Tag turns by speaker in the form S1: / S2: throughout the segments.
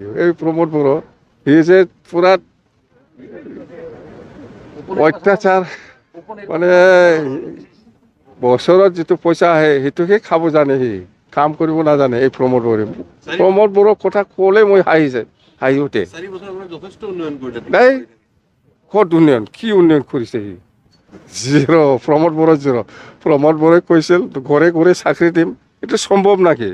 S1: এই প্ৰমোদ বড়ো সি যে পুৰা অত্যাচাৰ মানে বছৰত যিটো পইচা আহে সেইটোকে খাব জানে, সি কাম কৰিব নাজানে। এই প্ৰমোদ বড়োৰ কথা ক'লে মই হাঁহি উঠে। নাই ক'ত উন্নয়ন, কি উন্নয়ন কৰিছে সি? জিৰ'। প্ৰমোদ বড়ো জিৰ'। প্ৰমোদ বড়োই কৈছিল ঘৰে ঘৰে চাকৰি দিম, এইটো সম্ভৱ নাকি?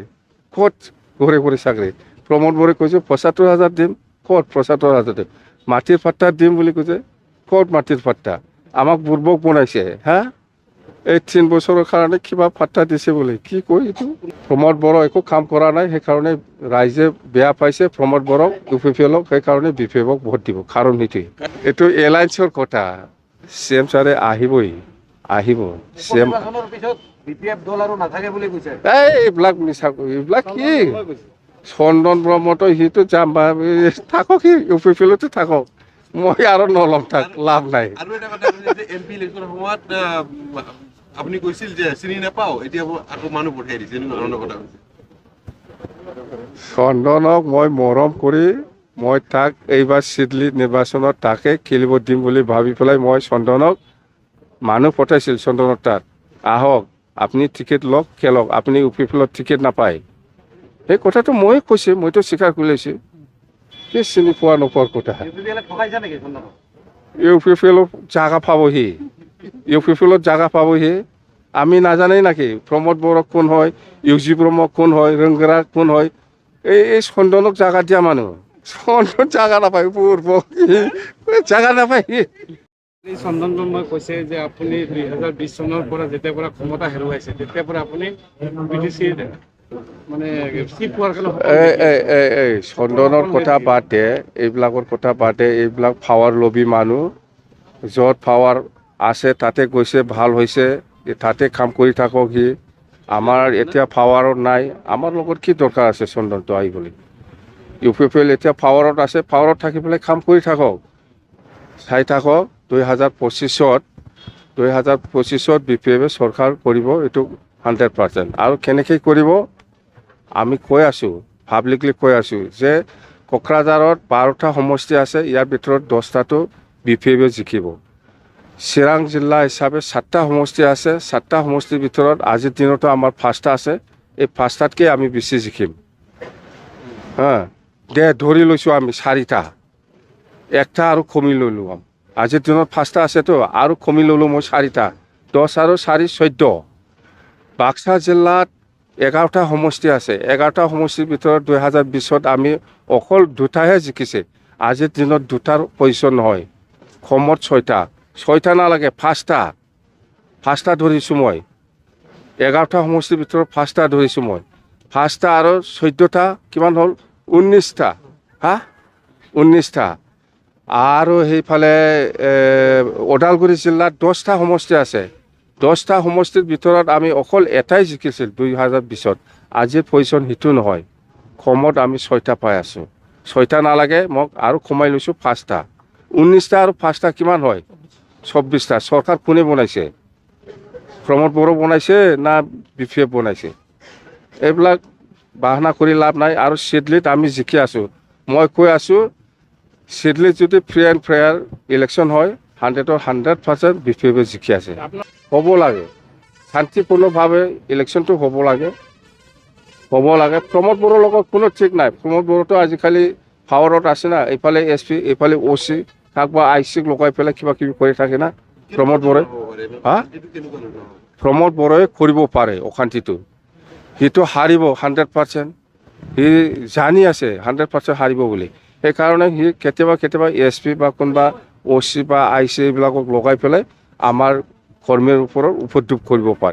S1: ক'ত ঘৰে ঘৰে চাকৰি? প্ৰমোদ বড়োই কৈছে ৭৫,০০০ দিম, ক'ত ৭৫,০০০ দিম? মাটিৰ পাট্টা দিম বুলি কৈছে, ক'ত মাটিৰ পাট্টা? আমাক বুৰ্বক বনাইছে হা? এই ৩ বছৰৰ কাৰণে কিবা পাট্টা দিছে বুলি কি কয় এইটো? প্ৰমোদ বড়ো একো কাম কৰা নাই, সেইকাৰণে ৰাইজে বেয়া পাইছে প্ৰমোদ বড়োক, UPPLক, সেইকাৰণে BPFক ভোট দিব। কাৰণ সেইটোৱে, এইটো এলায়েন্সৰ কথা। CM ছাৰে আহিব CM। এইবিলাক মিছা, এইবিলাক কি? চন্দন ব্ৰহ্মতো সিটো যাম বা থাকক, সি UPPLতে থাকক, মই আৰু নলম, তাক লাভ নাই।
S2: আৰু এটা কথা যে MP ইলেকশ্যনৰ সময়ত আপুনি কৈছিল যে চিনি নাপাওঁ, এতিয়া আকৌ মানুহ পঠিয়াই দিছে, এনেকুৱা ধৰণৰ কথা কৈছে।
S1: চন্দনক মই মৰম কৰি মই তাক এইবাৰ চিডলি নিৰ্বাচনত তাকে খেলিব দিম বুলি ভাবি পেলাই মই চন্দনক মানুহ পঠাইছিল চন্দনৰ তাত, আহক আপুনি টিকেট লওক, খেলক, আপুনি UPPLত টিকেট নাপায়। সেই কথাটো মই কৈছোঁ, মইতো স্বীকাৰ কৰি লৈছোঁ। কি চিনি পোৱা নোপোৱাৰ কথা? UPPLত জাগা পাবহি, UPPLত জাগা পাবহি। আমি নাজানেই নাকি প্ৰমোদ বড়ো কোন হয়, UG ব্ৰহ্ম কোন হয়, ৰংগৰা কোন হয়? এই চন্দনক জাগা দিয়া মানুহ। চন্দন জাগা নাপায়, জাগা নাপায়।
S3: চন্দন ব্ৰহ্মই কৈছে যে আপুনি 2020 চনৰ পৰা যেতিয়াৰ পৰা ক্ষমতা হেৰুৱাইছে তেতিয়াৰ পৰা আপুনি BTCৰ মানে চিফ হোৱাৰ কাৰণে
S1: চন্দনৰ কথা বাদ দে, এইবিলাকৰ কথা বাদ দে। এইবিলাক পাৱাৰ লবি মানুহ, য'ত পাৱাৰ আছে তাতে গৈছে, ভাল হৈছে, তাতে কাম কৰি থাকক সি। আমাৰ এতিয়া পাৱাৰত নাই, আমাৰ লগত কি দৰকাৰ আছে চন্দনটো আহিবলৈ? UPPL এতিয়া পাৱাৰত আছে, পাৱাৰত থাকি পেলাই কাম কৰি থাকক, চাই থাকক। 2025ত BPF চৰকাৰ কৰিব, এইটো 100%। আৰু কেনেকৈ কৰিব আমি কৈ আছোঁ, পাব্লিকলি কৈ আছোঁ যে কোকৰাঝাৰত 12টা সমষ্টি আছে, ইয়াৰ ভিতৰত 10টাটো BPF জিকিব। চিৰাং জিলা হিচাপে 7টা সমষ্টি আছে, 7টা সমষ্টিৰ ভিতৰত আজিৰ দিনতো আমাৰ 5টা আছে, এই 5টাতকৈ আমি বেছি জিকিম। হা দে ধৰি লৈছোঁ আমি 4টা, একটা আৰু কমি ল'লোঁ। আজিৰ দিনত 5টা আছেতো, আৰু কমি ল'লোঁ মই 4টা, 10 আৰু 4 14। বাক্সা জিলাত 11টা সমষ্টি আছে, 11টা সমষ্টিৰ ভিতৰত 2020ত আমি অকল 2টাহে জিকিছে। আজিৰ দিনত 2টাৰ পজিশ্যন নহয়, কমত 6টা নালাগে, 5টা ধৰিছোঁ মই। 11টা সমষ্টিৰ ভিতৰত 5টা ধৰিছোঁ মই। 5টা আৰু 14টা কিমান হ'ল? 19টা। হা 19টা। আৰু সেইফালে ওদালগুৰি জিলাত 10টা সমষ্টি আছে, 10টা সমষ্টিৰ ভিতৰত আমি অকল এটাই জিকিছিল 2020ত। আজিৰ পজিশ্যন সেইটো নহয়, কমত আমি 6টা পাই আছোঁ। 6টা নালাগে মোক, আৰু কমাই লৈছোঁ 5টা। 19টা আৰু 5টা কিমান হয়? 24টা। চৰকাৰ কোনে বনাইছে? প্ৰমোদ বড়ো বনাইছে না BPF বনাইছে? এইবিলাক বাহানা কৰি লাভ নাই। আৰু চিডলিত আমি জিকি আছোঁ, মই কৈ আছোঁ, চিডলিত যদি ফ্ৰী এণ্ড ফেয়াৰ ইলেকশ্যন হয় 100% BPF জিকি আছে। হ'ব লাগে, শান্তিপূৰ্ণভাৱে ইলেকশ্যনটো হ'ব লাগে। প্ৰমোদ বড়োৰ লগত কোনো ঠিক নাই। প্ৰমোদ বড়োতো আজিকালি পাৱাৰত আছে না, এইফালে SP, এইফালে OC, কাকবা IC লগাই পেলাই কিবা কিবি কৰি থাকে না প্ৰমোদ বড়োই। হা প্ৰমোদ বড়োই কৰিব পাৰে অশান্তিটো, সিটো হাৰিব 100%। সি জানি আছে 100% হাৰিব বুলি, সেইকাৰণে সি কেতিয়াবা SP বা কোনোবা OC বা IC এইবিলাকক লগাই পেলাই আমাৰ কৰ্মীৰ ওপৰত উপদ্ৰৱ কৰিব পাৰে।